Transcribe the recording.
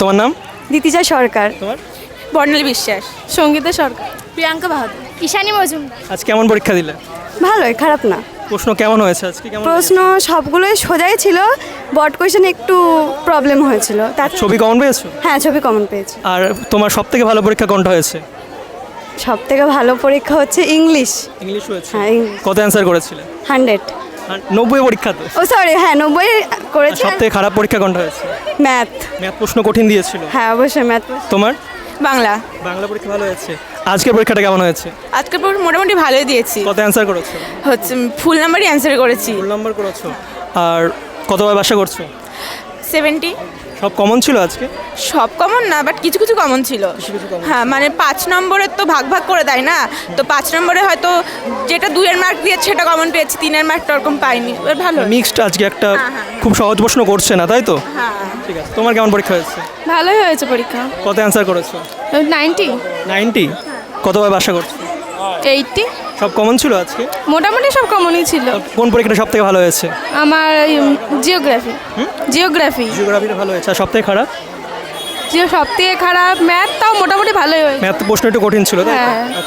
তোমার নাম? দিতিজা সরকার। তোমার? বর্ণালী বিশ্বাস। সঙ্গীতা সরকার। প্রিয়াঙ্কা বাহাদুর। ঈশানী মজুমদার। আজ কেমন পরীক্ষা দিলে? ভালোই, খারাপ না। প্রশ্ন কেমন হয়েছে আজকে? কেমন প্রশ্ন সবগুলোই সোজাই ছিল, বট কোয়েশ্চেন একটু প্রবলেম হয়েছিল। তার ছবি কমন পেয়েছো? হ্যাঁ, ছবি কমন পেয়েছি। আর তোমার সব থেকে ভালো পরীক্ষা কোনটা হয়েছে? সব থেকে ভালো পরীক্ষা হচ্ছে ইংলিশ। ইংলিশ হয়েছে। হ্যাঁ, ইংলিশ। কত অ্যান্সার করেছিলে? 100। 90 পরীক্ষা তো। ও সরি, হ্যাঁ 90 করেছি। সব থেকে খারাপ পরীক্ষা কোনটা হয়েছে? ম্যাথ। ম্যাথ প্রশ্ন কঠিন দিয়েছিল। হ্যাঁ অবশ্যই ম্যাথ। তোমার? বাংলা। বাংলা পরীক্ষা ভালো হয়েছে। আজকের পরীক্ষাটা কেমন হয়েছে? আজকের পর মোটামুটি ভালোই দিয়েছি। কত অ্যান্সার করেছো? হচ্ছে ফুল নাম্বারই অ্যান্সার করেছি। ফুল নাম্বার করেছো। আর কতবার বাসা করছো? 70। সব কমন ছিল আজকে? সব কমন না, বাট কিছু কিছু কমন ছিল। হ্যাঁ, মানে 5 নম্বরের তো ভাগ ভাগ করে দেয় না, তো 5 নম্বরে হয়তো যেটা 2 এর মার্ক দিয়েছে সেটা কমন পেয়েছি, 3 এর মার্কটা ওরকম পাইনি। এবার ভালো। মিক্সড আজকে একটা হ্যাঁ। খুব সহজ প্রশ্ন করছে না, তাই তো? হ্যাঁ, ঠিক আছে, তোমার কেমন পরীক্ষা হয়েছে? ভালোই হয়েছে পরীক্ষা। কত অ্যান্সার করেছো? 90। 90? কতবার বাসা করছো? 80। সব কমন ছিল আজকে? মোটামুটি সব কমনই ছিল। কোন পরীক্ষাটা সব থেকে ভালো হয়েছে? আমার জিওগ্রাফি। জিওগ্রাফি জিওগ্রাফিটা ভালো হয়েছে। আর সব থেকে খারাপ? সব থেকে খারাপ ম্যাথ, তাও মোটামুটি ভালোই হয়েছে। ম্যাথ প্রশ্ন একটু কঠিন ছিল, তাই তো? হ্যাঁ। আচ্ছা।